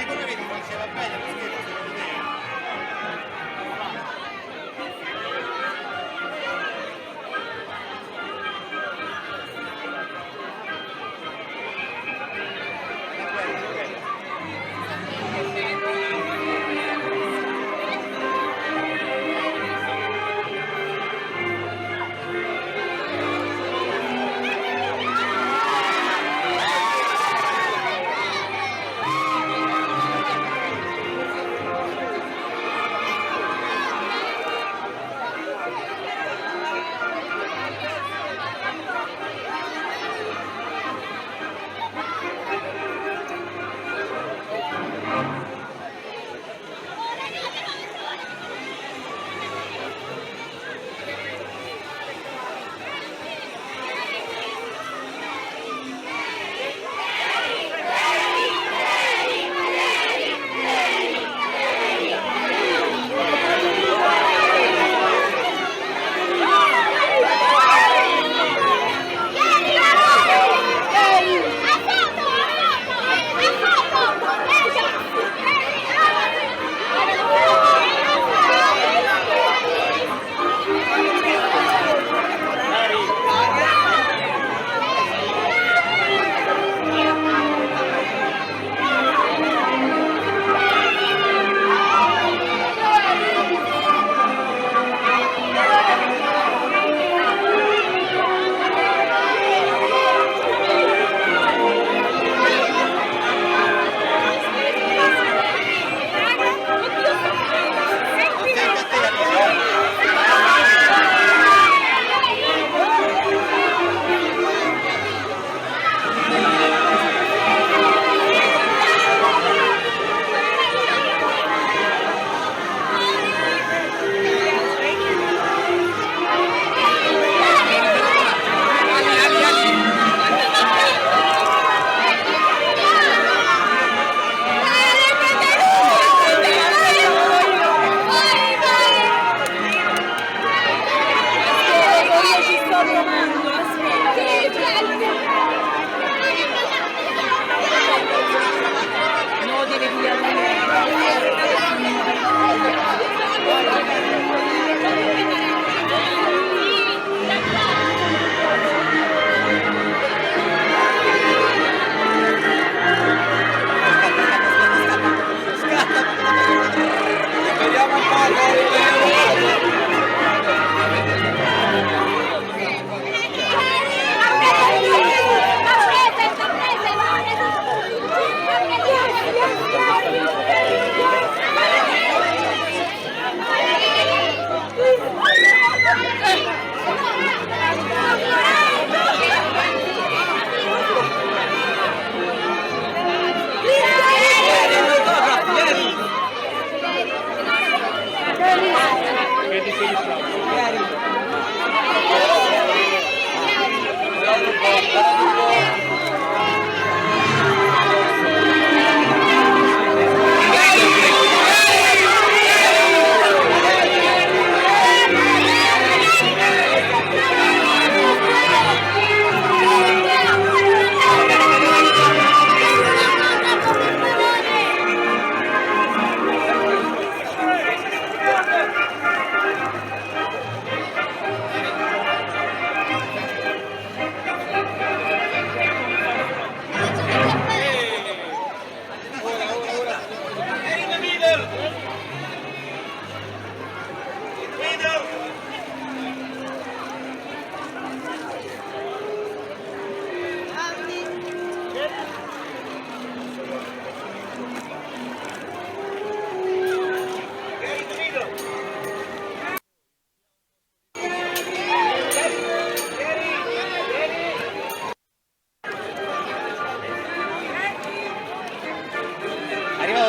Come vedi, Francesco, va bene, lo scherzo, se lo vedevi.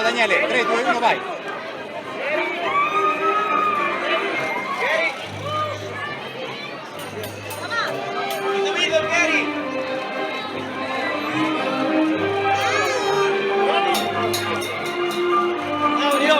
Daniele, 3, 2, 1, vai! Claudio!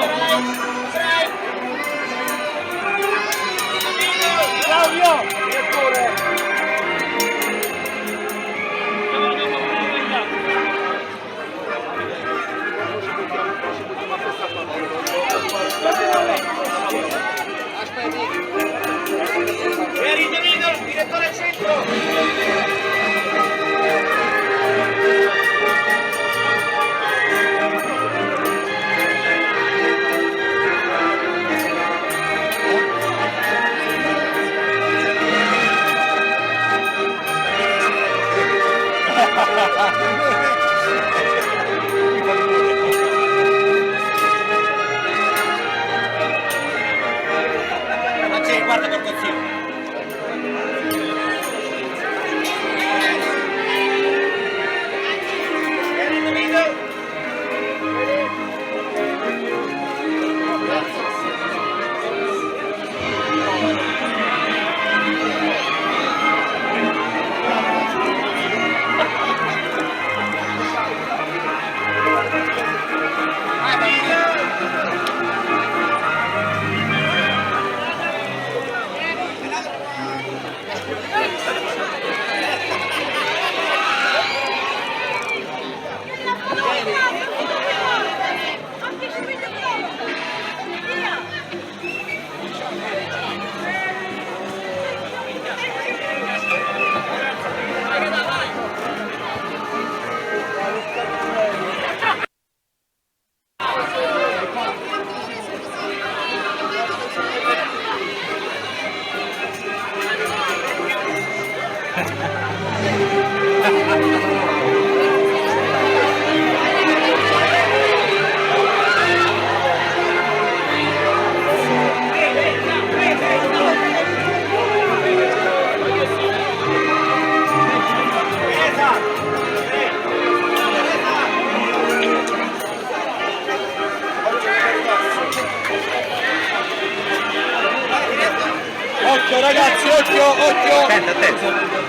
Occhio ragazzi, occhio, occhio! Attento, attento!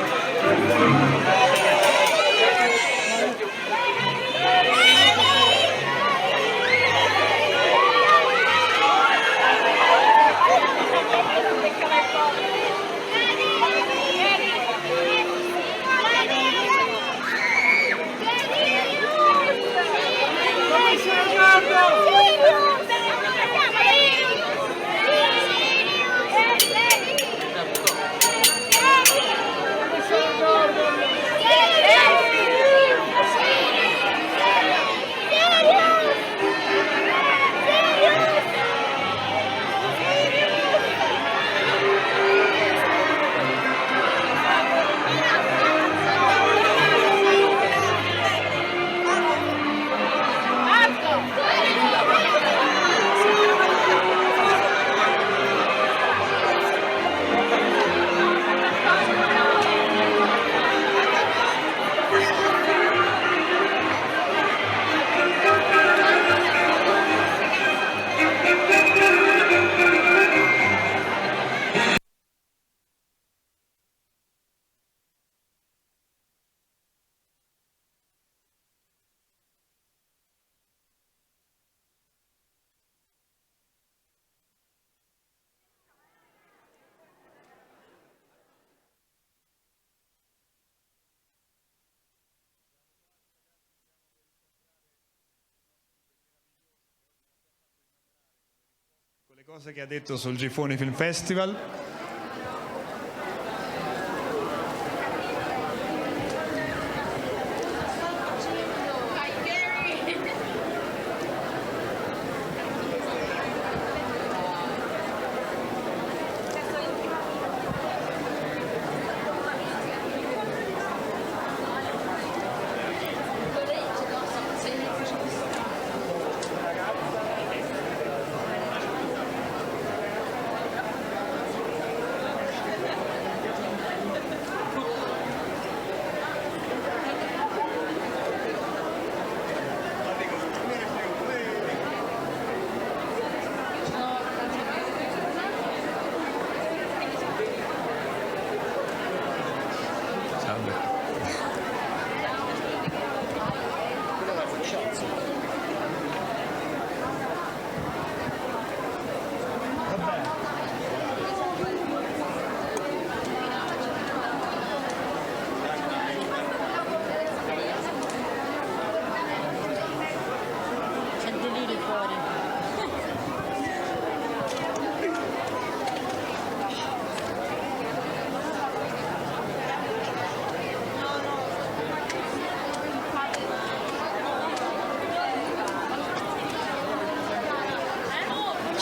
Le cose che ha detto sul Gifoni Film Festival.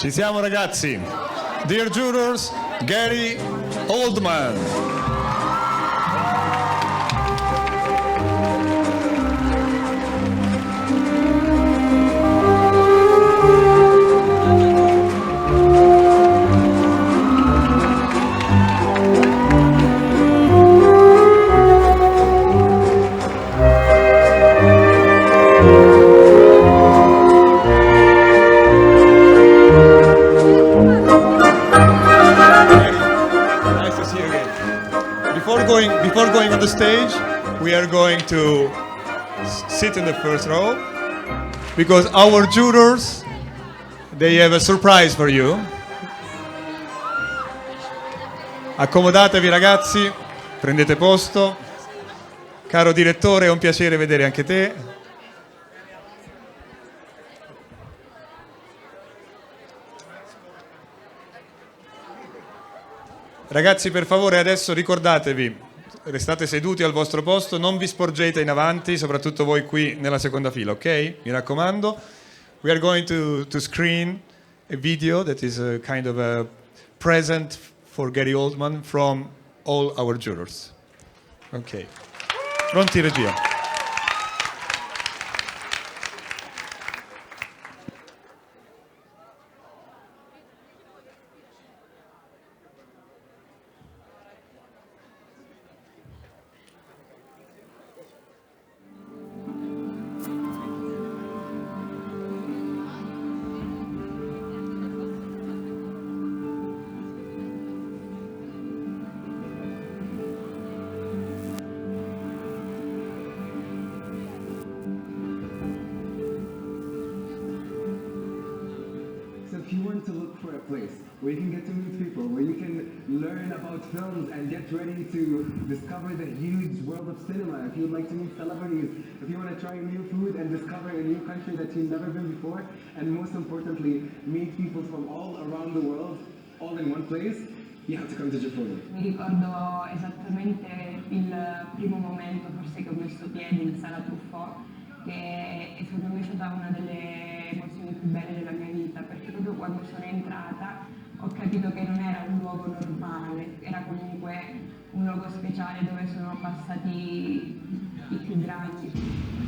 Ci siamo ragazzi. Dear jurors, Gary Oldman. Before going on the stage, we are going to sit in the first row because our jurors, they have a surprise for you. Accomodatevi ragazzi, prendete posto. Caro direttore, è un piacere vedere anche te. Ragazzi, per favore, adesso ricordatevi, restate seduti al vostro posto, non vi sporgete in avanti, soprattutto voi qui nella seconda fila, ok? Mi raccomando. We are going to screen a video that is a kind of a present for Gary Oldman from all our jurors. Ok. Pronti, regia? if you want to look for a place where you can get to meet people, where you can learn about films and get ready to discover the huge world of cinema, if you would like to meet celebrities, if you want to try new food and discover a new country that you've never been before, and most importantly, meet people from all around the world, all in one place, you have to come to Giappone. Mi ricordo esattamente il primo momento forse che ho messo piede in Sala Truffaut, che è stata invece una delle emozioni più belle della mia vita, perché proprio quando sono entrata ho capito che non era un luogo normale, era comunque un luogo speciale dove sono passati i più grandi.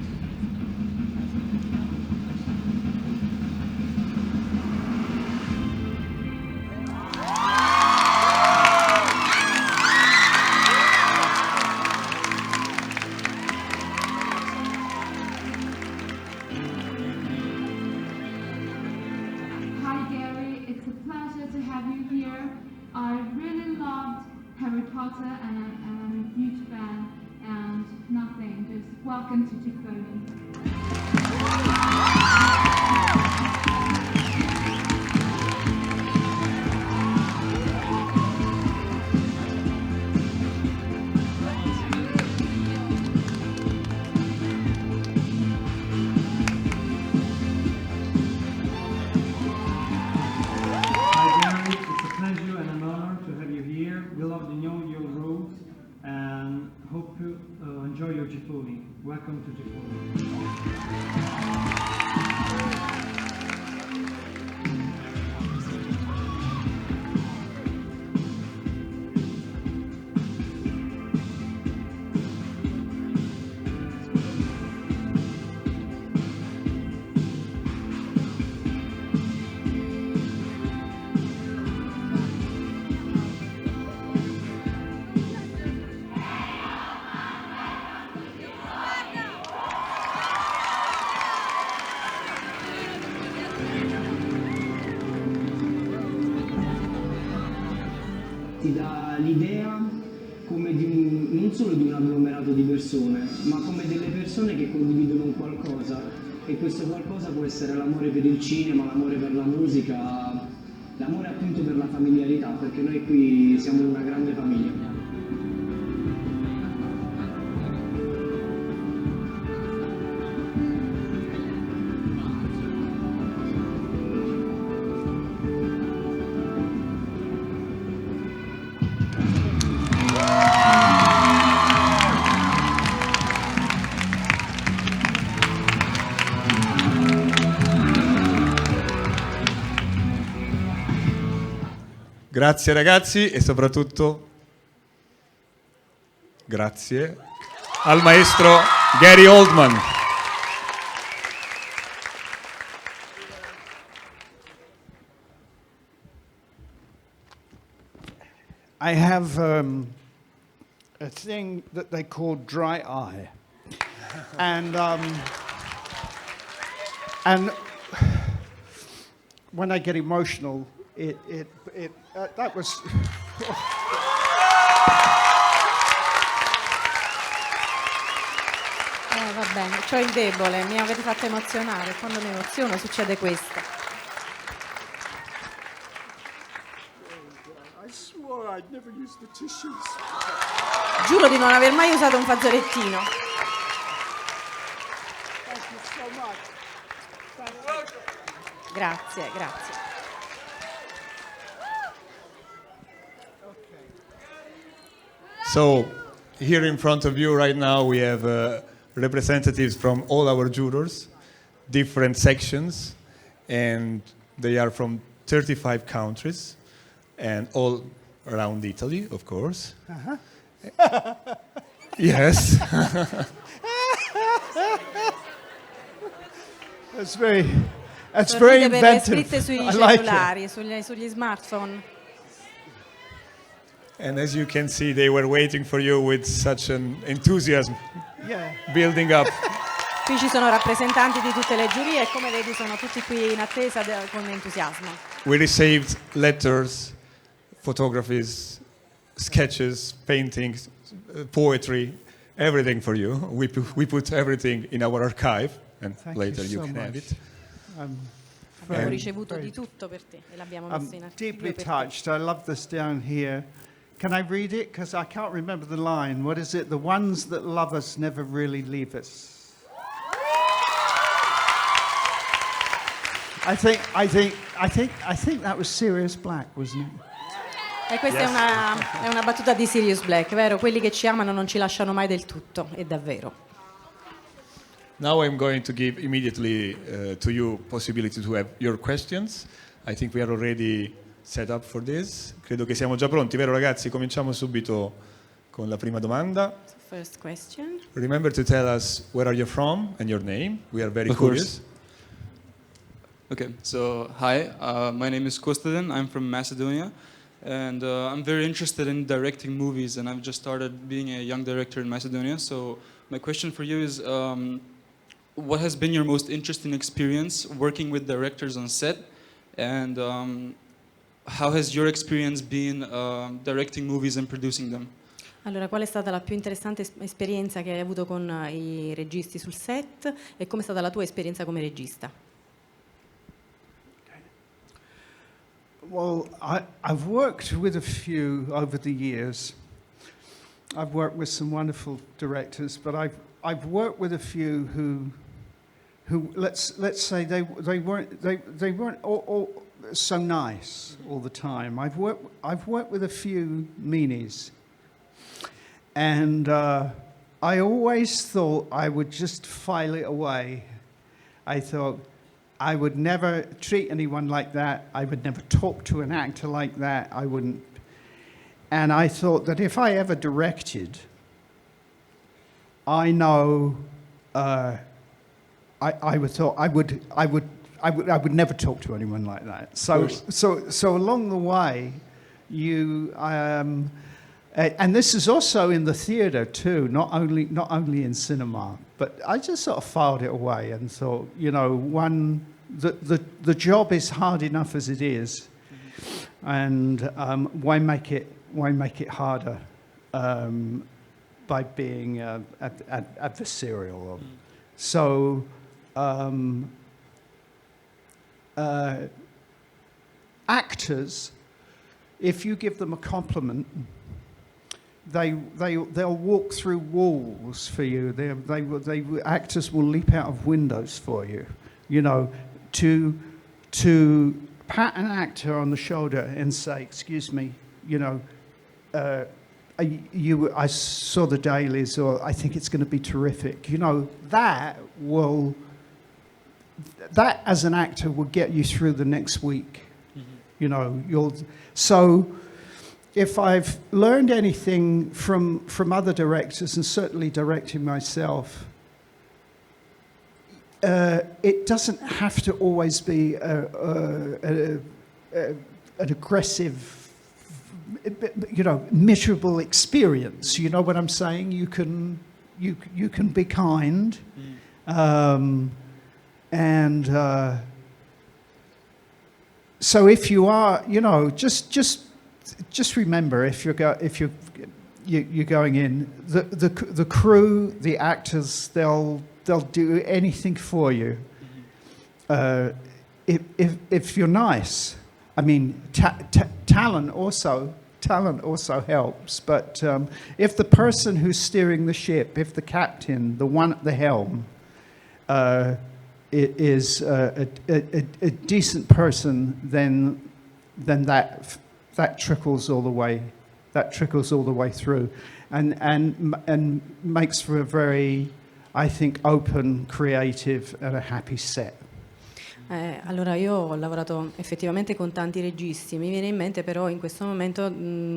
I really loved Harry Potter and I'm a huge fan, and nothing, just welcome to Giappone. Hope you enjoy your Giappone. Welcome to Giappone. Ti dà l'idea come non solo di un agglomerato di persone, ma come delle persone che condividono un qualcosa, e questo qualcosa può essere l'amore per il cinema, l'amore per la musica, l'amore appunto per la familiarità, perché noi qui siamo una grande famiglia. Grazie ragazzi e soprattutto grazie al maestro Gary Oldman. I have a thing that they call dry eye, and when I get emotional, that was. Va bene, c'ho il debole, mi avete fatto emozionare. Quando mi emoziono succede questo. I swore I'd never use the tissues. Giuro di non aver mai usato un fazzolettino. Thank you so much. Grazie, grazie. So, here in front of you right now we have representatives from all our jurors, different sections, and they are from 35 countries, and all around Italy, of course. Yes. That's very Sorride per le inventive. scritte sui I like cellulari, it. sugli smartphone. And as you can see, they were waiting for you with such an enthusiasm Yeah. building up. Qui ci sono rappresentanti di tutte le giurie e come vedi sono tutti qui in attesa con entusiasmo. We received letters, photographies, sketches, paintings, poetry, everything for you. We put everything in our archive, and Thank later you you so can have much. it. I'm Abbiamo ricevuto di tutto per te e l'abbiamo messo in I'm archivio deeply per te. touched. I love this down here. Can I read it? Because I can't remember the line. What is it? The ones that love us never really leave us. I think that was Sirius Black, wasn't it? E questa è una battuta di Sirius Black, vero? Quelli che ci amano non ci lasciano mai del tutto, è davvero. Now I'm going to give immediately to you possibility to have your questions. I think we are already set up for this. Credo che siamo già pronti, vero ragazzi? Cominciamo subito con la prima domanda. First question. Remember to tell us where are you from and your name. We are very Of curious. course. Okay, so hi, my name is Kostadin. I'm from Macedonia, and I'm very interested in directing movies, and I've just started being a young director in Macedonia. So my question for you is, what has been your most interesting experience working with directors on set, and how has your experience been directing movies and producing them? Allora, qual è stata la più interessante esperienza che hai avuto con i registi sul set e come è stata la tua esperienza come regista? Well, I've worked with a few over the years. I've worked with some wonderful directors, but I've worked with a few who let's say they weren't all so nice all the time. I've worked with a few meanies, and I always thought I would just file it away. I thought I would never treat anyone like that. I would never talk to an actor like that. I wouldn't. And I thought that if I ever directed, I know I would never talk to anyone like that. So along the way, and this is also in the theatre too, not only in cinema. But I just sort of filed it away and thought, the job is hard enough as it is, and why make it harder by being adversarial? So actors, if you give them a compliment, they'll walk through walls for you. Actors will leap out of windows for you. To pat an actor on the shoulder and say, "Excuse me, I saw the dailies, or I think it's going to be terrific." That as an actor will get you through the next week. So if I've learned anything from other directors, and certainly directing myself, it doesn't have to always be an aggressive, miserable experience. You know what I'm saying? You can be kind, and so if you are, just remember, if you're going in, the crew, the actors, they'll do anything for you. If you're nice, I mean, talent also helps. But if the person who's steering the ship, if the captain, the one at the helm, is a decent person, then that trickles all the way. That trickles all the way through, and makes for a very, I think, open, creative, and a happy set. Allora, io ho lavorato effettivamente con tanti registi, mi viene in mente però in questo momento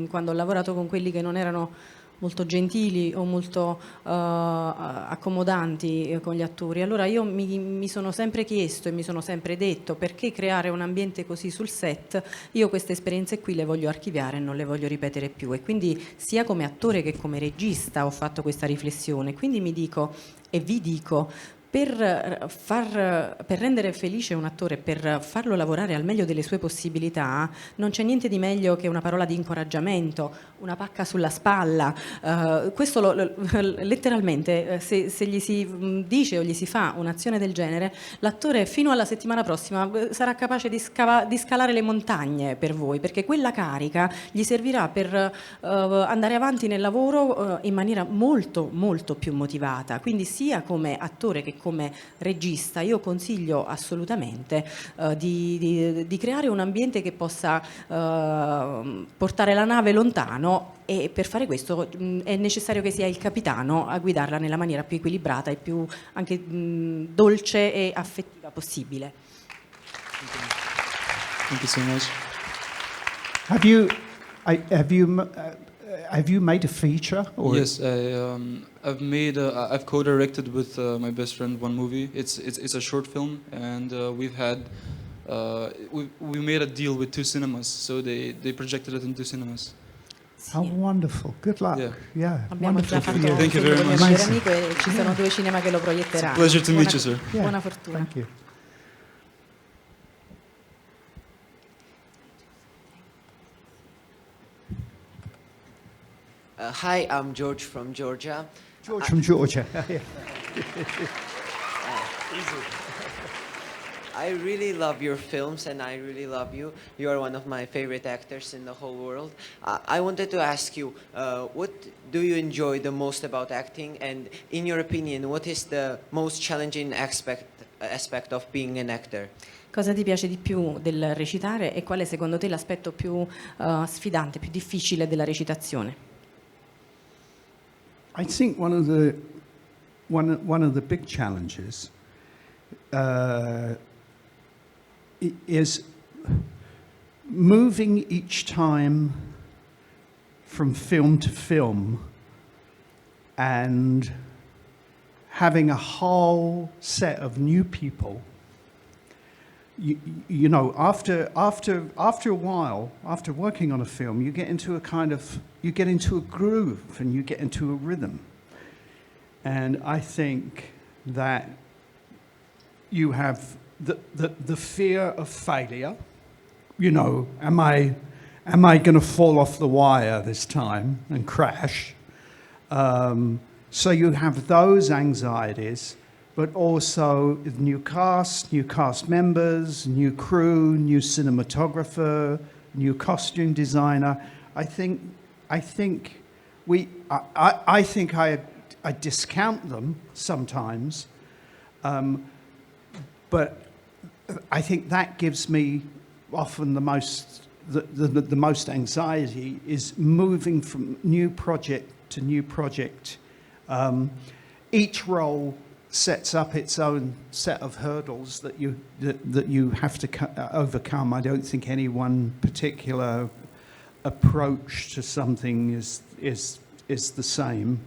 quando ho lavorato con quelli che non erano molto gentili o molto accomodanti con gli attori, allora io mi sono sempre chiesto e mi sono sempre detto: perché creare un ambiente così sul set? Io queste esperienze qui le voglio archiviare e non le voglio ripetere più, e quindi sia come attore che come regista ho fatto questa riflessione. Quindi mi dico e vi dico: per rendere felice un attore, per farlo lavorare al meglio delle sue possibilità, non c'è niente di meglio che una parola di incoraggiamento, una pacca sulla spalla. Questo letteralmente, se gli si dice o gli si fa un'azione del genere, l'attore fino alla settimana prossima sarà capace di scalare le montagne per voi, perché quella carica gli servirà per andare avanti nel lavoro in maniera molto molto più motivata. Quindi sia come attore che come regista io consiglio assolutamente di creare un ambiente che possa portare la nave lontano, e per fare questo è necessario che sia il capitano a guidarla nella maniera più equilibrata e più anche dolce e affettiva possibile. Thank you so much. Have you made a feature? Or? Yes, I've co-directed with my best friend one movie. It's a short film, and we made a deal with 2 cinemas, so they projected it in 2 cinemas. How wonderful! Good luck. Yeah, Abbiamo già fatto un Thank you film very con mio much. migliore amico e ci sono 2 cinema che lo proietteranno. Pleasure to meet you, sir. Buona fortuna. Thank you. Hi, I'm George from Georgia. George from Georgia. I really love your films and I really love you. You are one of my favorite actors in the whole world. I wanted to ask you, what do you enjoy the most about acting? And in your opinion, what is the most challenging aspect of being an actor? Cosa ti piace di più del recitare e qual è secondo te l'aspetto più sfidante, più difficile della recitazione? I think one of the big challenges is moving each time from film to film and having a whole set of new people. You know, after a while, after working on a film, you get into a groove and you get into a rhythm. And I think that you have the fear of failure. You know, am I going to fall off the wire this time and crash? So you have those anxieties, but also new cast members, new crew, new cinematographer, new costume designer. I think I discount them sometimes, but I think that gives me often the most anxiety is moving from new project to new project. Each role sets up its own set of hurdles that you have to overcome. I don't think any one particular approach to something is the same.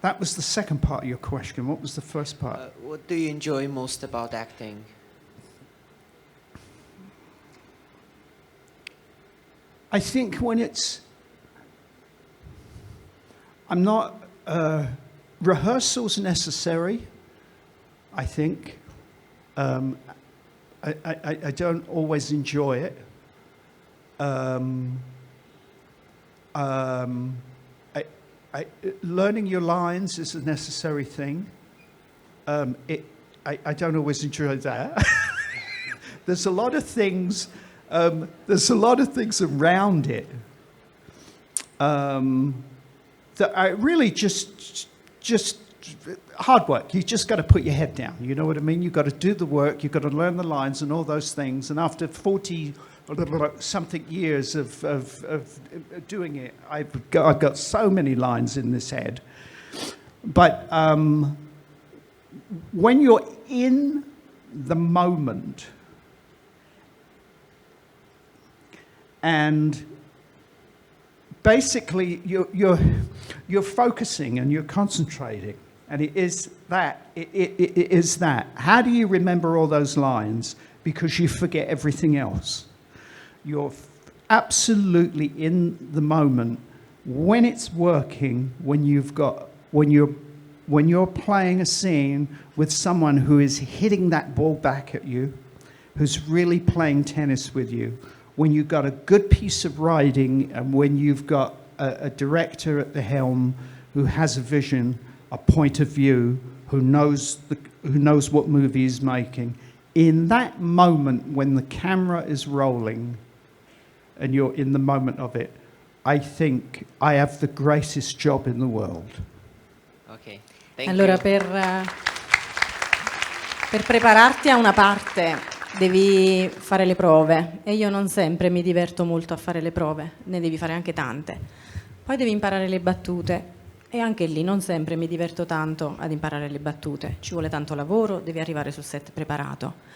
That was the second part of your question. What was the first part? What do you enjoy most about acting? I think when I'm not, rehearsal's necessary, I think. I don't always enjoy it. Learning your lines is a necessary thing. I don't always enjoy that. There's a lot of things. There's a lot of things around it that I really just hard work. You just got to put your head down. You know what I mean? You've got to do the work. You've got to learn the lines and all those things. And after 40-something years of doing it, I've got so many lines in this head. But when you're in the moment and basically you're focusing and you're concentrating, and it is that. How do you remember all those lines? Because you forget everything else. You're absolutely in the moment when it's working, when you're when you're playing a scene with someone who is hitting that ball back at you, who's really playing tennis with you, when you've got a good piece of writing and when you've got a director at the helm who has a vision, a point of view, who knows what movie he's making, in that moment when the camera is rolling and you're in the moment of it, I think I have the greatest job in the world. Okay, thank Allora, you. per prepararti a una parte devi fare le prove e io non sempre mi diverto molto a fare le prove, ne devi fare anche tante. Poi devi imparare le battute e anche lì non sempre mi diverto tanto ad imparare le battute. Ci vuole tanto lavoro, devi arrivare sul set preparato.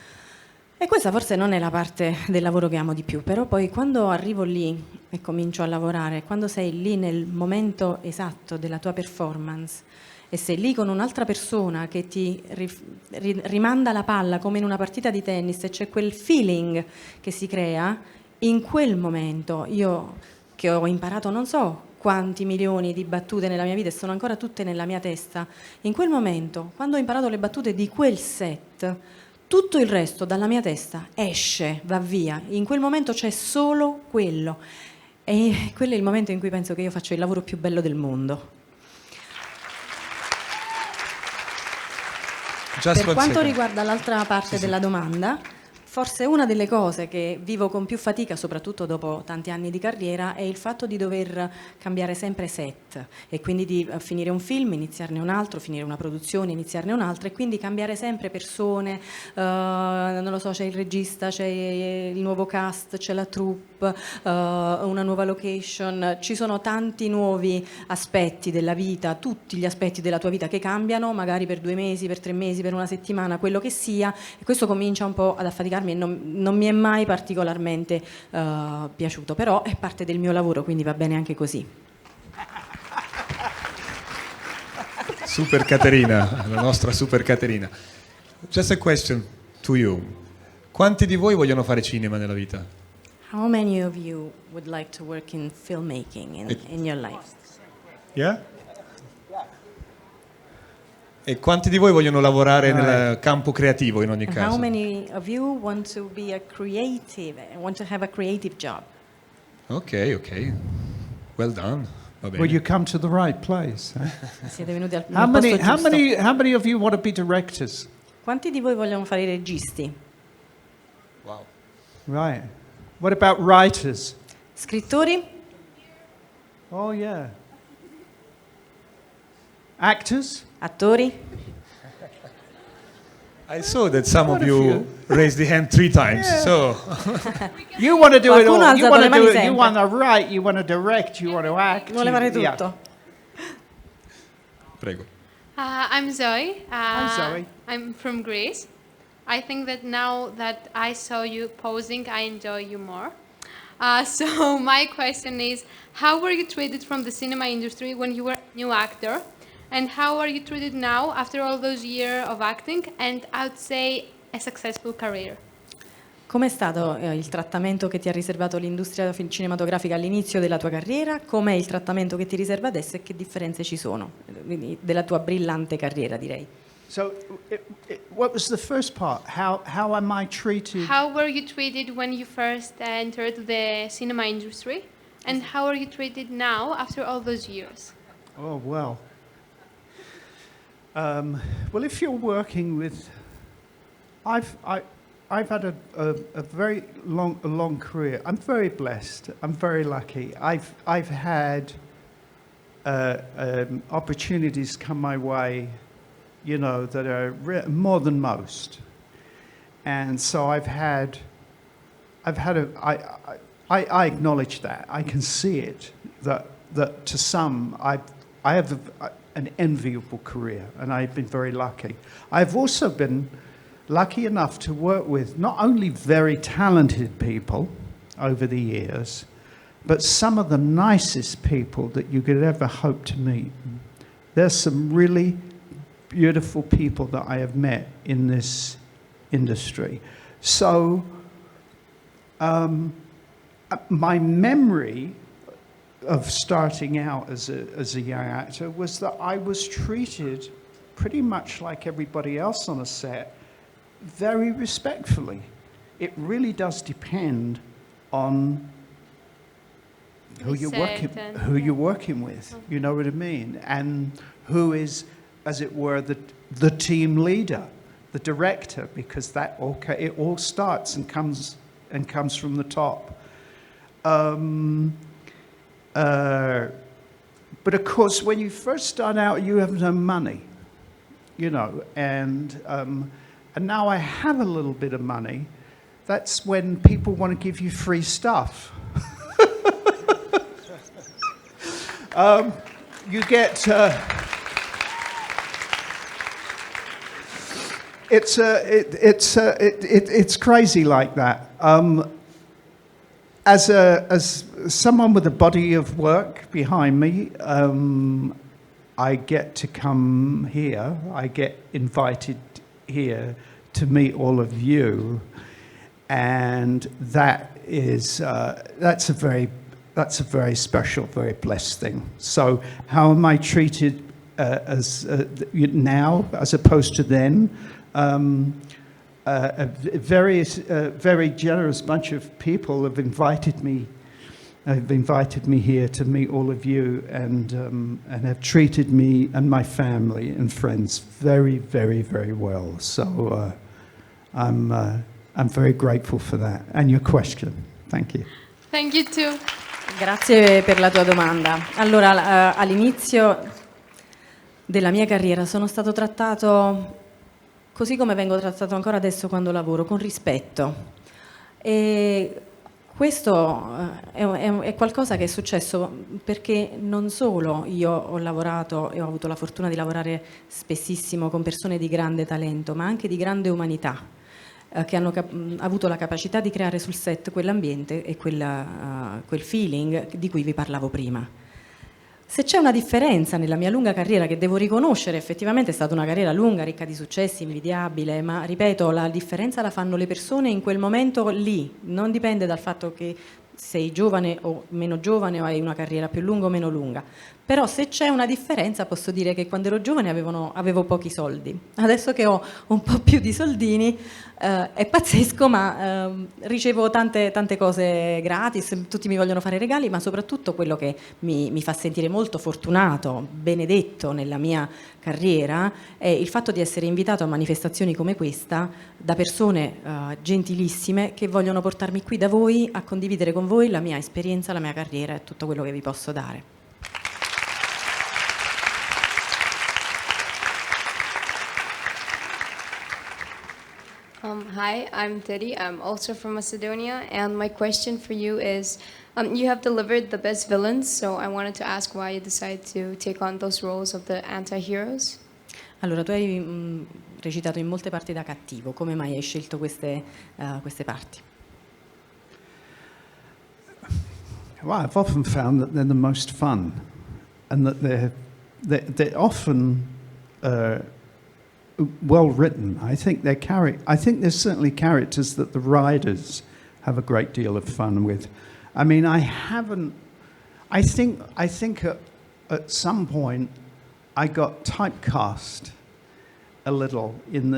E questa forse non è la parte del lavoro che amo di più, però poi quando arrivo lì e comincio a lavorare, quando sei lì nel momento esatto della tua performance e sei lì con un'altra persona che ti rimanda la palla come in una partita di tennis e c'è quel feeling che si crea, in quel momento io che ho imparato non so quanti milioni di battute nella mia vita e sono ancora tutte nella mia testa, in quel momento, quando ho imparato le battute di quel set, tutto il resto dalla mia testa esce, va via, in quel momento c'è solo quello e quello è il momento in cui penso che io faccio il lavoro più bello del mondo. Per quanto riguarda l'altra parte della domanda, forse una delle cose che vivo con più fatica, soprattutto dopo tanti anni di carriera, è il fatto di dover cambiare sempre set e quindi di finire un film, iniziarne un altro, finire una produzione, iniziarne un'altra e quindi cambiare sempre persone, non lo so, c'è il regista, c'è il nuovo cast, c'è la troupe, una nuova location, ci sono tanti nuovi aspetti della vita, tutti gli aspetti della tua vita che cambiano, magari per 2 mesi, per 3 mesi, per una settimana, quello che sia, e questo comincia un po' ad affaticarmi e non mi è mai particolarmente piaciuto, però è parte del mio lavoro, quindi va bene anche così. Super Caterina, la nostra Super Caterina. Just a question to you. Quanti di voi vogliono fare cinema nella vita? How many of you would like to work in filmmaking in your life? Yeah? E quanti di voi vogliono lavorare nel campo creativo in ogni And caso? how many of you want to be a creative, want to have a creative job? Ok. Well done. Va bene. Well, you come to the right place. Siete venuti al How posto many, giusto. how many of you want to be directors? Quanti di voi vogliono fare i registi? Wow. Right. What about writers? Scrittori? Oh, yeah. Actors? Attori? I saw that some of you raised the hand 3 times, so You want to do it Qualcuno ha all. You alzato want le to mani do it. You sempre. want to write. You want to direct. You want to act. Vuole fare yeah. tutto. prego. I'm Zoe. Hi, Zoe. I'm from Greece. I think that now that I saw you posing, I enjoy you more. So my question is, how were you treated from the cinema industry when you were a new actor? And how are you treated now after all those years of acting and I would say a successful career? Com'è stato il trattamento che ti ha riservato l'industria cinematografica all'inizio della tua carriera? Com'è il trattamento che ti riserva adesso e che differenze ci sono della tua brillante carriera, direi? So, what was the first part? How am I treated? How were you treated when you first entered the cinema industry? And how are you treated now after all those years? Oh, well. Well, if you're working with, I've had a very long career. I'm very blessed. I'm very lucky. I've had opportunities come my way, you know, that are more than most. And so I acknowledge that. I can see it. That to some, I have an enviable career, and I've been very lucky. I've also been lucky enough to work with not only very talented people over the years, but some of the nicest people that you could ever hope to meet. There's some really beautiful people that I have met in this industry. So my memory of starting out as a young actor was that I was treated pretty much like everybody else on a set, very respectfully. It really does depend on who you're working with. You know what I mean? And who is, as it were, the team leader, the director, because it all starts and comes from the top. But of course, when you first start out, you have no money, you know, and now I have a little bit of money. That's when people want to give you free stuff. You get it's crazy like that. As someone with a body of work behind me, I get to come here. I get invited here to meet all of you, and that's a very special, very blessed thing. So, how am I treated now as opposed to then? A very generous bunch of people have invited me here to meet all of you, and have treated me and my family and friends very, very, very well. So I'm very grateful for that. And your question. Thank you. Thank you too. Grazie per la tua domanda. Allora, all'inizio della mia carriera sono stato trattato così come vengo trattato ancora adesso quando lavoro, con rispetto. E questo è qualcosa che è successo perché non solo io ho lavorato e ho avuto la fortuna di lavorare spessissimo con persone di grande talento, ma anche di grande umanità, che hanno avuto la capacità di creare sul set quell'ambiente e quel feeling di cui vi parlavo prima. Se c'è una differenza nella mia lunga carriera, che devo riconoscere, effettivamente è stata una carriera lunga, ricca di successi, invidiabile, ma ripeto, la differenza la fanno le persone in quel momento lì, non dipende dal fatto che sei giovane o meno giovane o hai una carriera più lunga o meno lunga. Però se c'è una differenza posso dire che quando ero giovane avevo pochi soldi. Adesso che ho un po' più di soldini è pazzesco, ma ricevo tante cose gratis, tutti mi vogliono fare regali, ma soprattutto quello che mi fa sentire molto fortunato, benedetto nella mia carriera è il fatto di essere invitato a manifestazioni come questa da persone gentilissime che vogliono portarmi qui da voi a condividere con voi la mia esperienza, la mia carriera e tutto quello che vi posso dare. Hi, I'm Teddy. I'm also from Macedonia, and my question for you is, you have delivered the best villains, so I wanted to ask why you decided to take on those roles of the anti-heroes. Allora, tu hai recitato in molte parti da cattivo, come mai hai scelto queste parti? Well, I've often found that they're the most fun, and that they're often well written. I think there's certainly characters that the writers have a great deal of fun with. I mean, I think at some point I got typecast a little in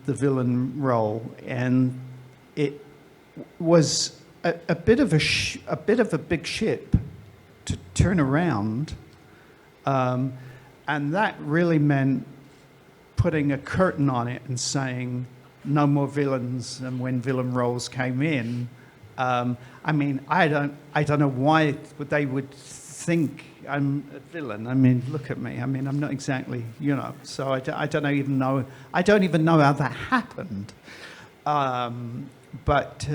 the villain role, and it was a bit of a big ship to turn around, and that really meant putting a curtain on it and saying no more villains. And when villain roles came in, I mean, I don't know why they would think I'm a villain. I mean, look at me. I mean, I'm not exactly, you know. So I don't even know how that happened. But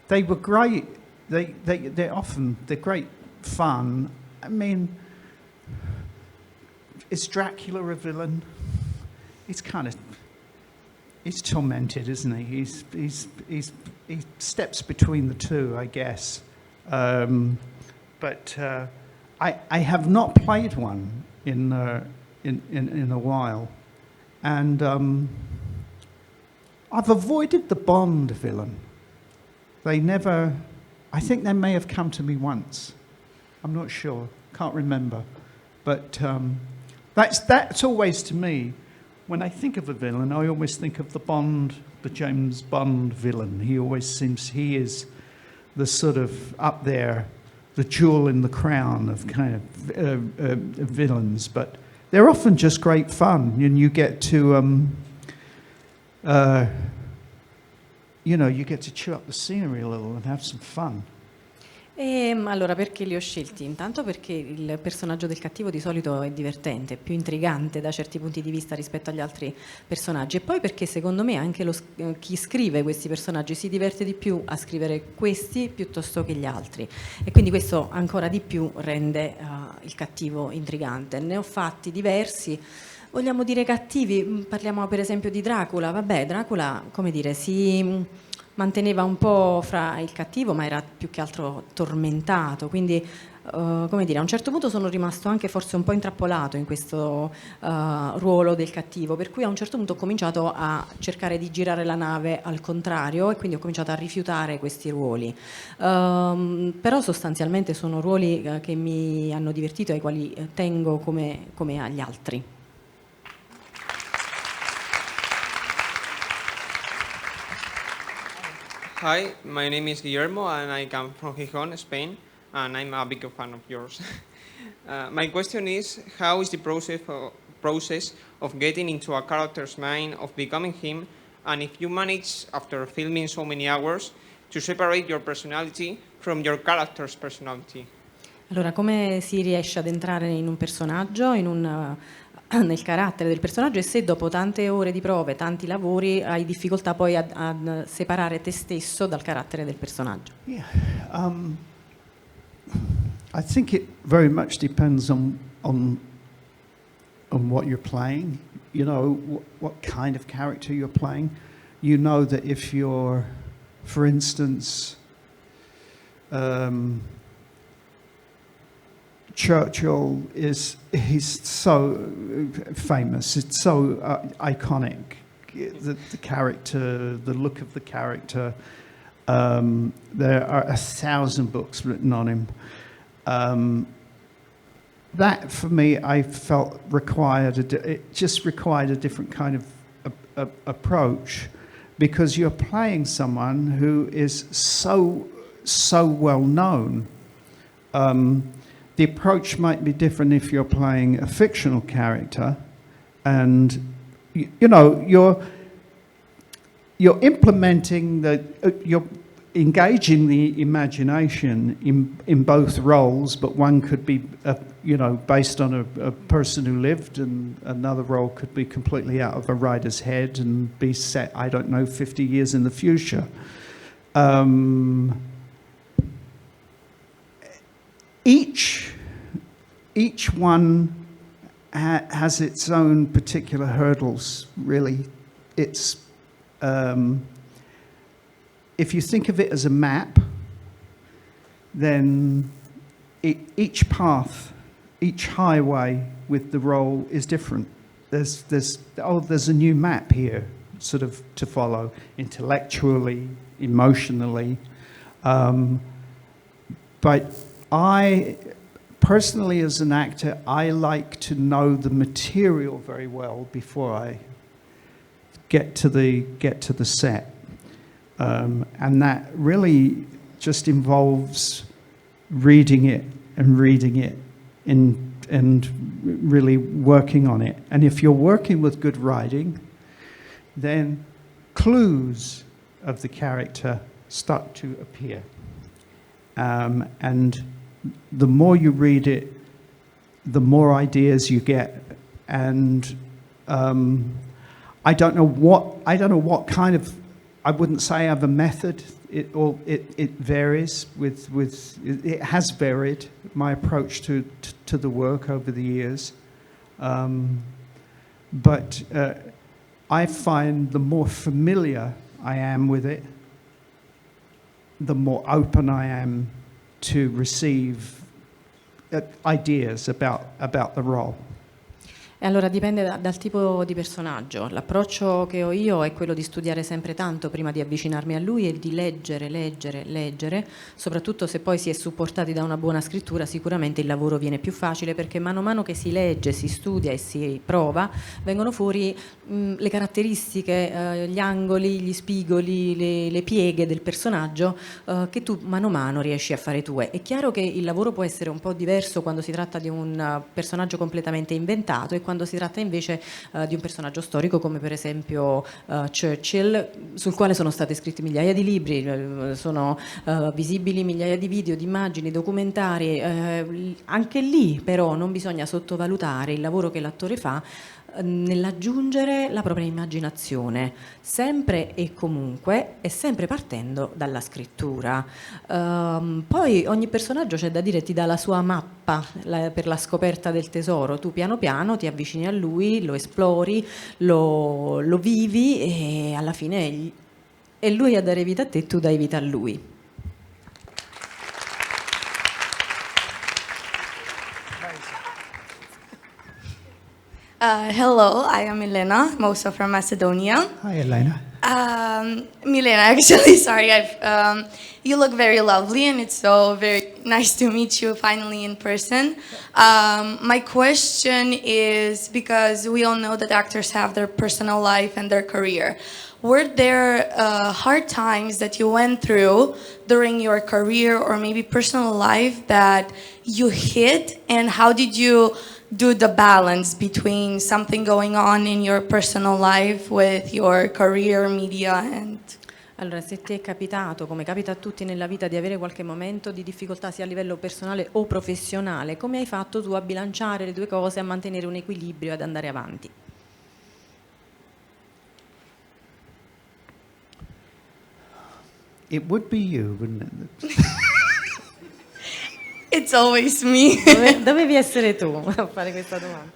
they were great. They're great fun. I mean, is Dracula a villain? He's tormented, isn't he? He steps between the two, I guess. But I have not played one in a while, and I've avoided the Bond villain. I think they may have come to me once. I'm not sure. Can't remember. But That's always, to me, when I think of a villain, I always think of the James Bond villain. He is the sort of up there, the jewel in the crown of kind of villains. But they're often just great fun, and you get to, you get to chew up the scenery a little and have some fun. Allora, perché li ho scelti? Intanto perché il personaggio del cattivo di solito è divertente, più intrigante da certi punti di vista rispetto agli altri personaggi, e poi perché secondo me anche chi scrive questi personaggi si diverte di più a scrivere questi piuttosto che gli altri, e quindi questo ancora di più rende il cattivo intrigante. Ne ho fatti diversi. Vogliamo dire cattivi? Parliamo per esempio di Dracula. Vabbè, Dracula, come dire, si manteneva un po' fra il cattivo, ma era più che altro tormentato, quindi come dire, a un certo punto sono rimasto anche forse un po' intrappolato in questo ruolo del cattivo, per cui a un certo punto ho cominciato a cercare di girare la nave al contrario, e quindi ho cominciato a rifiutare questi ruoli. Però sostanzialmente sono ruoli che mi hanno divertito e ai quali tengo come agli altri. Hi, my name is Guillermo and I come from Gijón, Spain, and I'm a big fan of yours. My question is, how is the process of getting into a character's mind, of becoming him, and if you manage, after filming so many hours, to separate your personality from your character's personality? Allora, come si riesce ad entrare in un personaggio, nel carattere del personaggio, e se dopo tante ore di prove, tanti lavori, hai difficoltà poi a separare te stesso dal carattere del personaggio? Yeah, I think it very much depends on what you're playing. You know what kind of character you're playing. You know that if you're, for instance, Churchill he's so famous, it's so iconic, the character, the look of the character. There are 1,000 books written on him. That for me, I felt it just required a different kind of approach, because you're playing someone who is so well known. The approach might be different if you're playing a fictional character, and you're implementing you're engaging the imagination in both roles, but one could be based on a person who lived, and another role could be completely out of a writer's head and be set, I don't know, 50 years in the future. Each one has its own particular hurdles, really. It's if you think of it as a map, then each path, each highway with the role is different. There's a new map here, sort of, to follow intellectually, emotionally, but I personally, as an actor, I like to know the material very well before I get to the set, and that really just involves reading it and really working on it. And if you're working with good writing, then clues of the character start to appear, and the more you read it, the more ideas you get. And I don't know what kind of, I wouldn't say I have a method. It varies it has varied, my approach to the work over the years. But I find the more familiar I am with it, the more open I am to receive ideas about the role. E allora dipende dal tipo di personaggio. L'approccio che ho io è quello di studiare sempre tanto prima di avvicinarmi a lui e di leggere, leggere, leggere, soprattutto se poi si è supportati da una buona scrittura, sicuramente il lavoro viene più facile perché mano a mano che si legge, si studia e si prova, vengono fuori le caratteristiche, gli angoli, gli spigoli, le pieghe del personaggio che tu mano a mano riesci a fare tue. È chiaro che il lavoro può essere un po' diverso quando si tratta di un personaggio completamente inventato e quando si tratta invece di un personaggio storico come per esempio Churchill, sul quale sono state scritte migliaia di libri, sono visibili migliaia di video, di immagini, documentari. Anche lì però non bisogna sottovalutare il lavoro che l'attore fa nell'aggiungere la propria immaginazione, sempre e comunque e sempre partendo dalla scrittura. Poi ogni personaggio, c'è da dire, ti dà la sua mappa per la scoperta del tesoro. Tu piano piano ti avvicini a lui, lo esplori, lo vivi e alla fine è lui a dare vita a te, tu dai vita a lui. Hello, I am Milena, I'm also from Macedonia. Hi, Elena. Milena, actually, sorry, you look very lovely and it's so very nice to meet you finally in person. My question is, because we all know that actors have their personal life and their career. Were there hard times that you went through during your career or maybe personal life that you hit, and how did you do the balance between something going on in your personal life with your career, media and... Allora, se ti è capitato, come capita a tutti nella vita, di avere qualche momento di difficoltà sia a livello personale o professionale, come hai fatto tu a bilanciare le due cose, a mantenere un equilibrio, ad andare avanti? It would be you, wouldn't it? It's always me. Dovevi essere tu a fare questa domanda.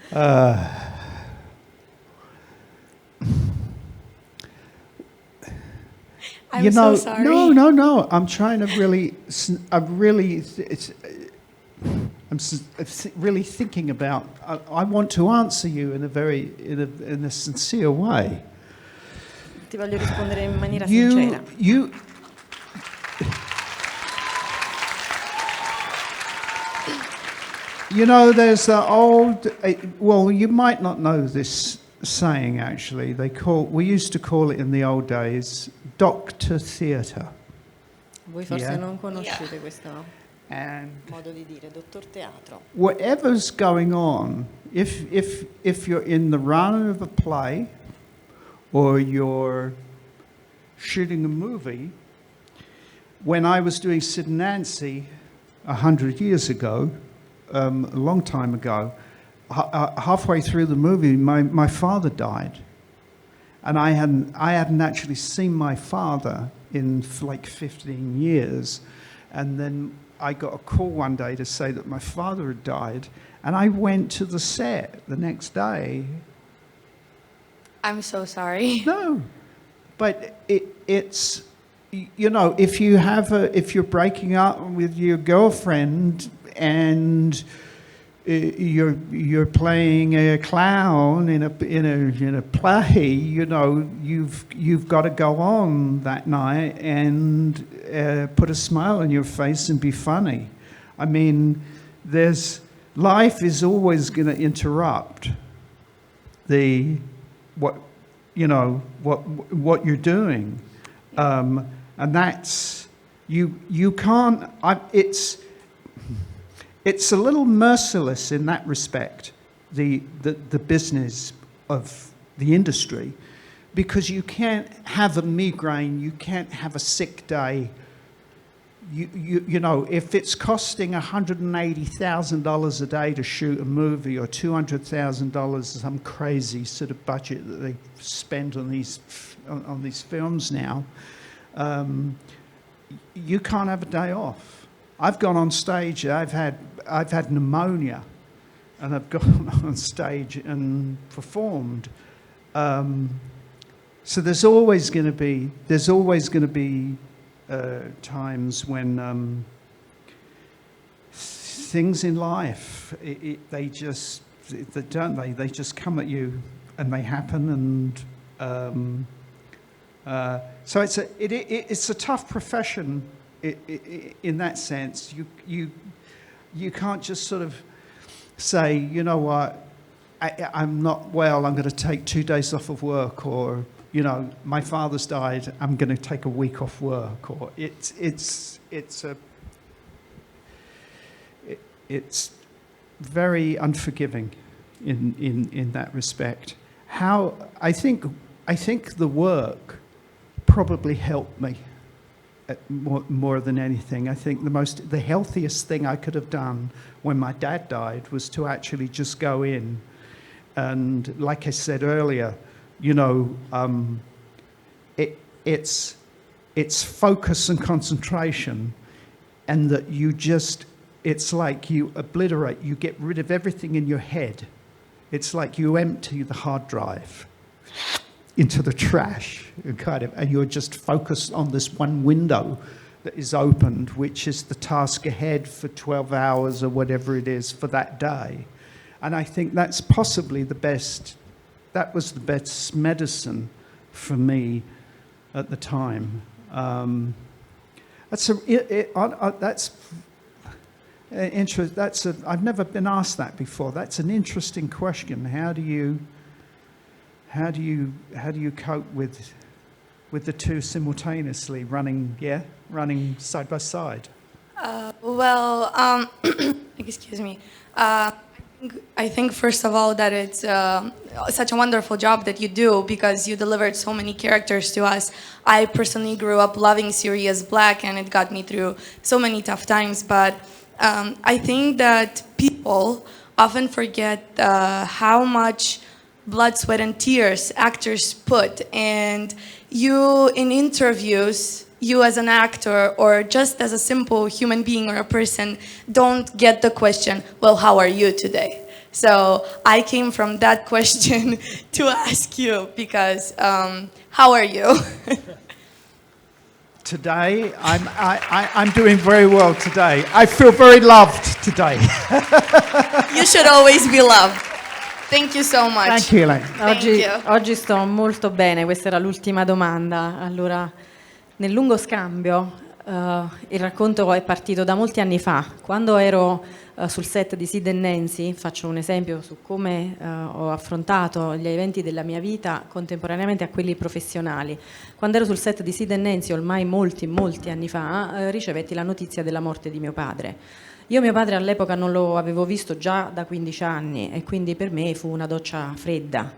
I'm so sorry. No. I'm trying to really, really thinking about. I want to answer you in a sincere way. Ti voglio rispondere in maniera sincera. You know, there's the old. Well, you might not know this saying. Actually, we used to call it in the old days, doctor theatre. Voi forse non conoscete questo modo di dire, dottor teatro. Whatever's going on, if you're in the run of a play, or you're shooting a movie. When I was doing Sid and Nancy 100 years ago. A long time ago, halfway through the movie, my father died, and I hadn't actually seen my father in like 15 years, and then I got a call one day to say that my father had died, and I went to the set the next day. I'm so sorry. No, but it's, you know, if you're breaking up with your girlfriend. And you're playing a clown in a play. You know, you've got to go on that night and put a smile on your face and be funny. I mean, life is always going to interrupt what you're doing, and that's you can't. It's a little merciless in that respect, the business of the industry, because you can't have a migraine, you can't have a sick day. You know, if it's costing $180,000 a day to shoot a movie, or $200,000, some crazy sort of budget that they spend on these films now, you can't have a day off. I've gone on stage. I've had pneumonia, and I've gone on stage and performed. So there's always going to be times when things in life they just don't they? They just come at you and they happen. And so it's a tough profession in that sense. You can't just sort of say, you know what, I'm not well, I'm going to take 2 days off of work, or, you know, my father's died, I'm going to take a week off work, or it's very unforgiving in that respect. How I think the work probably helped me more than anything. I think the healthiest thing I could have done when my dad died was to actually just go in and, like I said earlier, you know, it's focus and concentration, and that it's like you obliterate, you get rid of everything in your head. It's like you empty the hard drive into the trash, and you're just focused on this one window that is opened, which is the task ahead for 12 hours or whatever it is for that day. And I think that's possibly that was the best medicine for me at the time. I've never been asked that before. That's an interesting question. How do you cope with the two simultaneously running side by side? Excuse me. I think first of all that it's such a wonderful job that you do, because you delivered so many characters to us. I personally grew up loving Sirius Black, and it got me through so many tough times. But I think that people often forget how much blood, sweat, and tears actors put. And you, in interviews, you as an actor or just as a simple human being or a person, don't get the question, well, how are you today? So I came from that question to ask you, because how are you? Today, I'm doing very well today. I feel very loved today. You should always be loved. Thank you so much. Thank you, Elaine. Oggi sto molto bene, questa era l'ultima domanda. Allora, nel lungo scambio, il racconto è partito da molti anni fa, quando ero sul set di Sid e Nancy. Faccio un esempio su come ho affrontato gli eventi della mia vita contemporaneamente a quelli professionali. Quando ero sul set di Sid e Nancy, ormai molti anni fa, ricevetti la notizia della morte di mio padre. Io mio padre all'epoca non lo avevo visto già da 15 anni, e quindi per me fu una doccia fredda.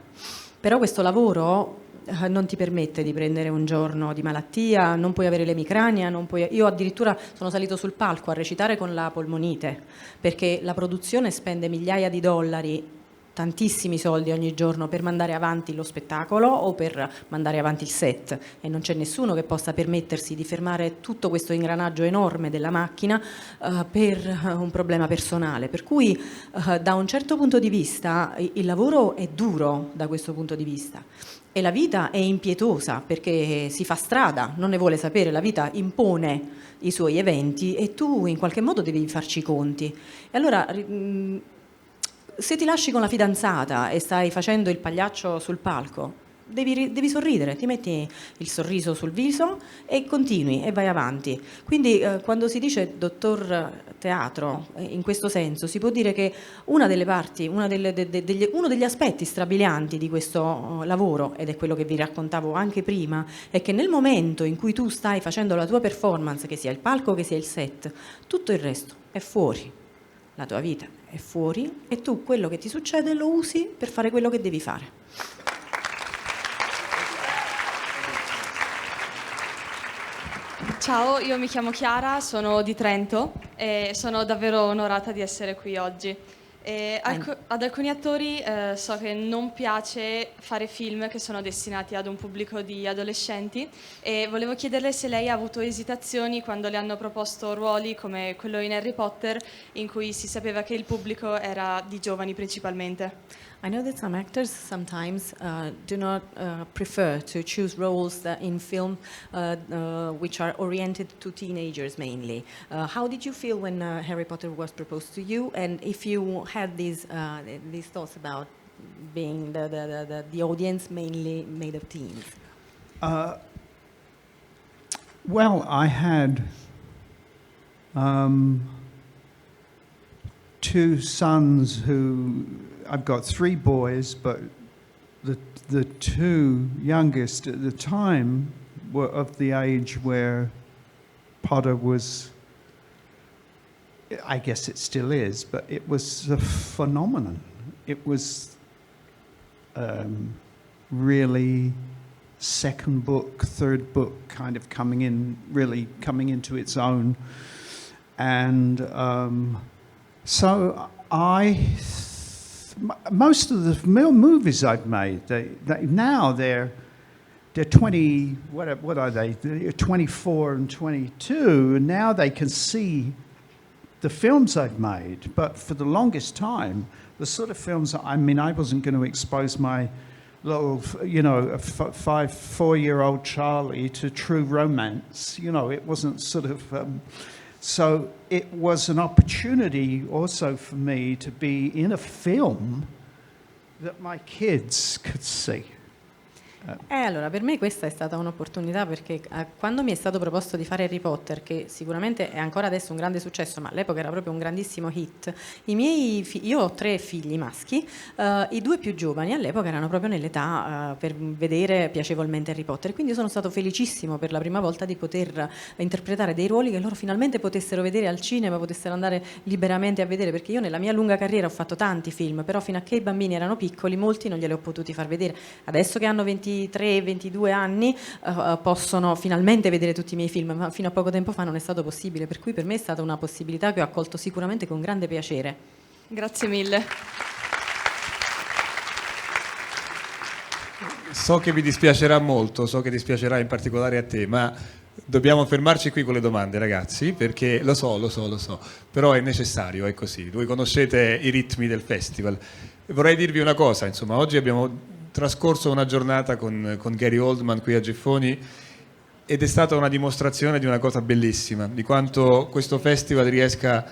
Però questo lavoro non ti permette di prendere un giorno di malattia, non puoi avere l'emicrania, io addirittura sono salito sul palco a recitare con la polmonite, perché la produzione spende migliaia di dollari, tantissimi soldi ogni giorno per mandare avanti lo spettacolo o per mandare avanti il set, e non c'è nessuno che possa permettersi di fermare tutto questo ingranaggio enorme della macchina per un problema personale. Per cui da un certo punto di vista il lavoro è duro da questo punto di vista. E la vita è impietosa, perché si fa strada, non ne vuole sapere, la vita impone i suoi eventi e tu in qualche modo devi farci i conti. E allora, se ti lasci con la fidanzata e stai facendo il pagliaccio sul palco, devi sorridere, ti metti il sorriso sul viso e continui e vai avanti. Quindi quando si dice dottor teatro, in questo senso si può dire che una delle parti, uno degli aspetti strabilianti di questo lavoro, ed è quello che vi raccontavo anche prima, è che nel momento in cui tu stai facendo la tua performance, che sia il palco che sia il set, tutto il resto è fuori, la tua vita è fuori, e tu quello che ti succede lo usi per fare quello che devi fare. Ciao, io mi chiamo Chiara, sono di Trento e sono davvero onorata di essere qui oggi. Ad alcuni attori so che non piace fare film che sono destinati ad un pubblico di adolescenti, e volevo chiederle se lei ha avuto esitazioni quando le hanno proposto ruoli come quello in Harry Potter, in cui si sapeva che il pubblico era di giovani principalmente. I know that some actors sometimes do not prefer to choose roles in film which are oriented to teenagers mainly. How did you feel when Harry Potter was proposed to you, and if you had these thoughts about being the audience mainly made of teens? Well, I had two sons who, I've got three boys, but the two youngest at the time were of the age where Potter was, I guess it still is, but it was a phenomenon. It was really second book, third book kind of coming into its own. And so most of the movies I've made, now they're 20, what are they? They're 24 and 22, and now they can see the films I've made. But for the longest time, the sort of films, I wasn't going to expose my little, 4-year-old Charlie to true romance. It wasn't sort of... So it was an opportunity also for me to be in a film that my kids could see. Allora, per me questa è stata un'opportunità, perché quando mi è stato proposto di fare Harry Potter, che sicuramente è ancora adesso un grande successo, ma all'epoca era proprio un grandissimo hit, io ho 3 figli maschi, i 2 più giovani all'epoca erano proprio nell'età per vedere piacevolmente Harry Potter, quindi sono stato felicissimo per la prima volta di poter interpretare dei ruoli che loro finalmente potessero vedere al cinema, potessero andare liberamente a vedere, perché io nella mia lunga carriera ho fatto tanti film, però fino a che i bambini erano piccoli molti non glieli ho potuti far vedere. Adesso che hanno 23-22 anni possono finalmente vedere tutti i miei film, ma fino a poco tempo fa non è stato possibile, per cui per me è stata una possibilità che ho accolto sicuramente con grande piacere. Grazie mille. So che vi dispiacerà molto, so che dispiacerà in particolare a te, ma dobbiamo fermarci qui con le domande, ragazzi, perché lo so, però è necessario, è così. Voi conoscete i ritmi del festival. Vorrei dirvi una cosa, insomma, oggi abbiamo trascorso una giornata con Gary Oldman qui a Geffoni ed è stata una dimostrazione di una cosa bellissima, di quanto questo festival riesca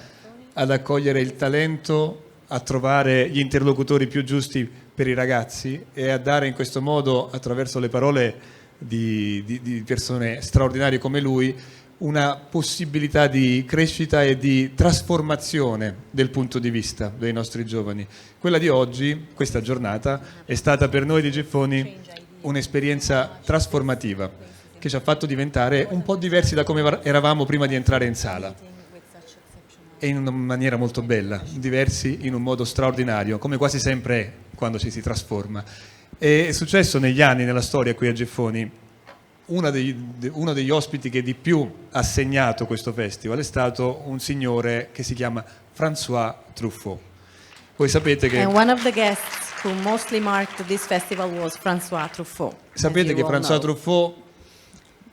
ad accogliere il talento, a trovare gli interlocutori più giusti per i ragazzi e a dare in questo modo, attraverso le parole di persone straordinarie come lui, una possibilità di crescita e di trasformazione del punto di vista dei nostri giovani. Quella di oggi, questa giornata, è stata per noi di Geffoni un'esperienza trasformativa che ci ha fatto diventare un po' diversi da come eravamo prima di entrare in sala, e in una maniera molto bella, diversi in un modo straordinario, come quasi sempre è quando ci si trasforma. È successo negli anni, nella storia qui a Geffoni. Uno degli ospiti che di più ha segnato questo festival è stato un signore che si chiama François Truffaut. Voi sapete che... And one of the guests who mostly marked this festival was François Truffaut. Sapete che François Truffaut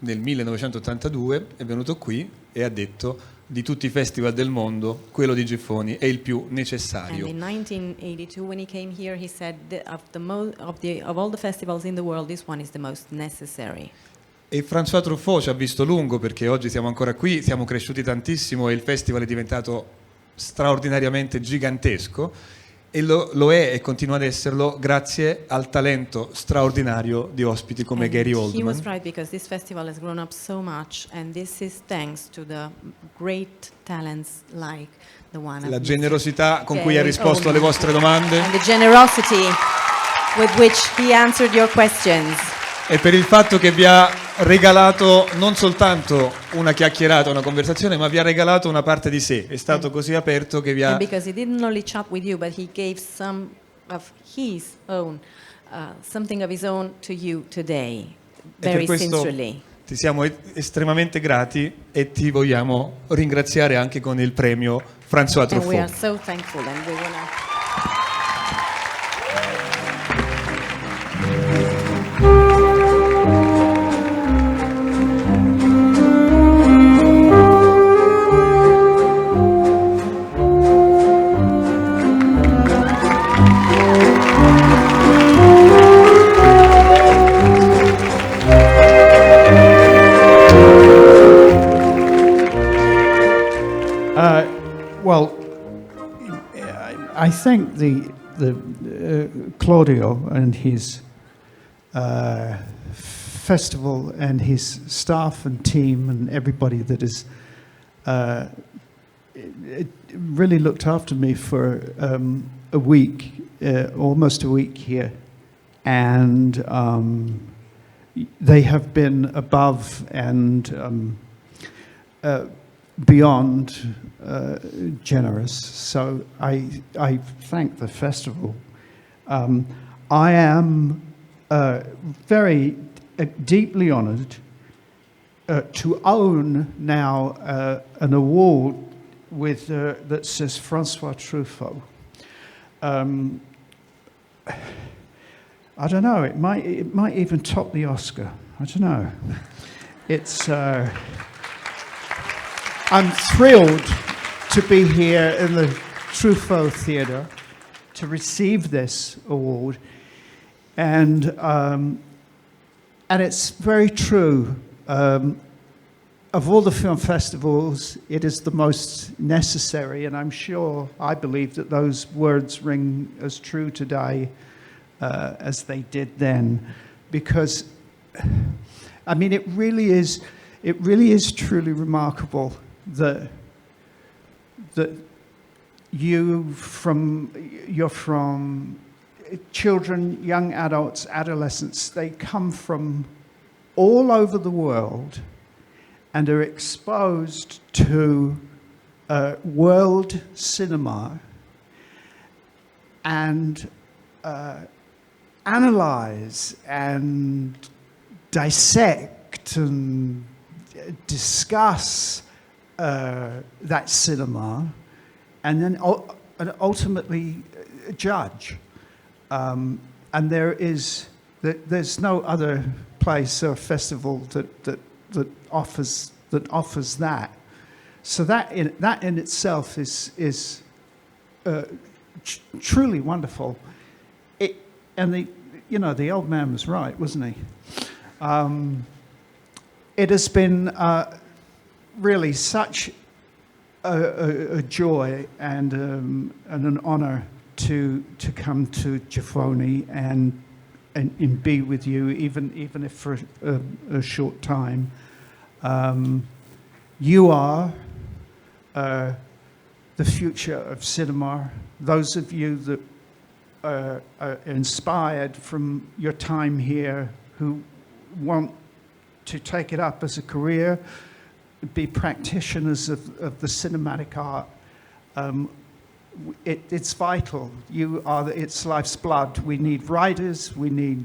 nel 1982 è venuto qui e ha detto: di tutti i festival del mondo, quello di Geffoni è il più necessario. And in 1982, when he came here, he said of all the festivals in the world, this one is the most necessary. E François Truffaut ci ha visto lungo, perché oggi siamo ancora qui, siamo cresciuti tantissimo e il festival è diventato straordinariamente gigantesco, e lo è e continua ad esserlo grazie al talento straordinario di ospiti come Gary Oldman. He was right, because this festival has grown up so much, and this is thanks to the great talents like the one of La generosità con cui ha Gary risposto Oldman. alle vostre domande And the generosity with which he answered your questions. e per il fatto che vi ha regalato non soltanto una chiacchierata, una conversazione, ma vi ha regalato una parte di sé. È stato così aperto che vi ha... And because he didn't only chat with you, but he gave some of his own, something of his own to you today, very sincerely. Ti siamo estremamente grati e ti vogliamo ringraziare anche con il premio François And we are Truffaut. so thankful, and we want to... Well, I think the Claudio and his festival and his staff and team and everybody that is really looked after me for a week, almost a week here, and they have been above and beyond generous. So I thank the festival. I am very deeply honoured to own now an award with that says François Truffaut. I don't know. It might even top the Oscar. I don't know. It's. I'm thrilled to be here in the Truffaut Theatre to receive this award, and it's very true. Of all the film festivals, it is the most necessary, and I believe that those words ring as true today as they did then, because, I mean, it really is truly remarkable that you're from children, young adults, adolescents. They come from all over the world and are exposed to world cinema and analyze and dissect and discuss that cinema, and then ultimately judge. And there's no other place or festival that offers that. So that in itself is truly wonderful. The old man was right, wasn't he? It has been really such a joy and an honor to come to Gifoni and be with you, even if for a short time. You are the future of cinema. Those of you that are inspired from your time here, who want to take it up as a career, be practitioners of the cinematic art, it's vital. You are it's life's blood. We need writers, we need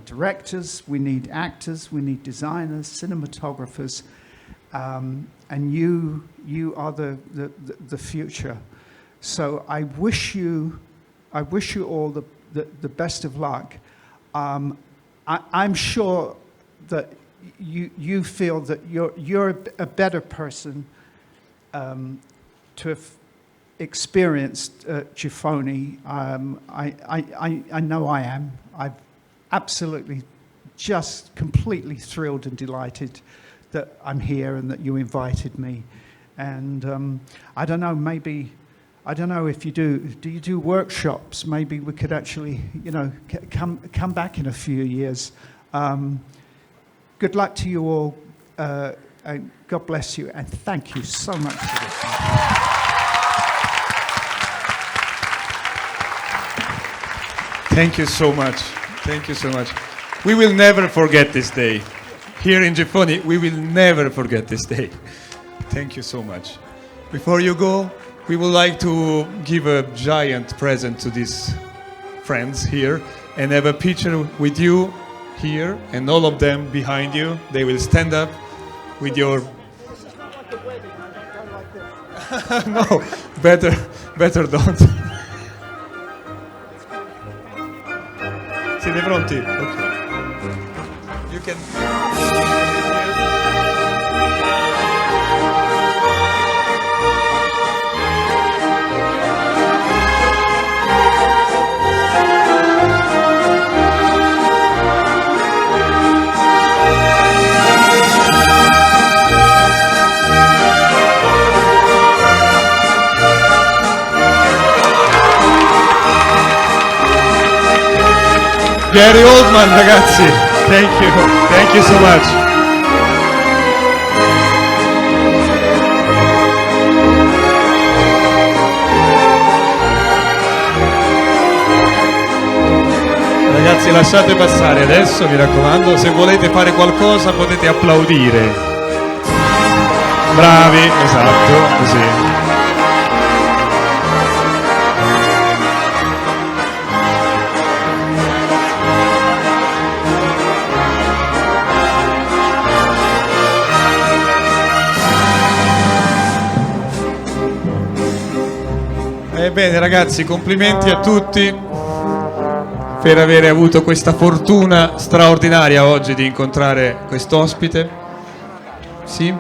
directors, we need actors, we need designers, cinematographers, and you are the future. So I wish you all the best of luck. I'm sure that you feel that you're a better person to have experienced Gifoni. I know I am. I'm absolutely just completely thrilled and delighted that I'm here and that you invited me. And I don't know, maybe, I don't know if you do you do workshops? Maybe we could actually, come back in a few years. Good luck to you all, and God bless you, and thank you so much for listening. Thank you so much. Thank you so much. We will never forget this day. Here in Gifoni, we will never forget this day. Thank you so much. Before you go, we would like to give a giant present to these friends here and have a picture with you here and all of them behind you. They will stand up with your... No, better don't. Siete pronti? Ok. You can... Gary Oldman, ragazzi. Thank you so much. Ragazzi, lasciate passare adesso, mi raccomando, se volete fare qualcosa potete applaudire. Bravi, esatto, così. Bene ragazzi, complimenti a tutti per avere avuto questa fortuna straordinaria oggi di incontrare quest'ospite. Sì?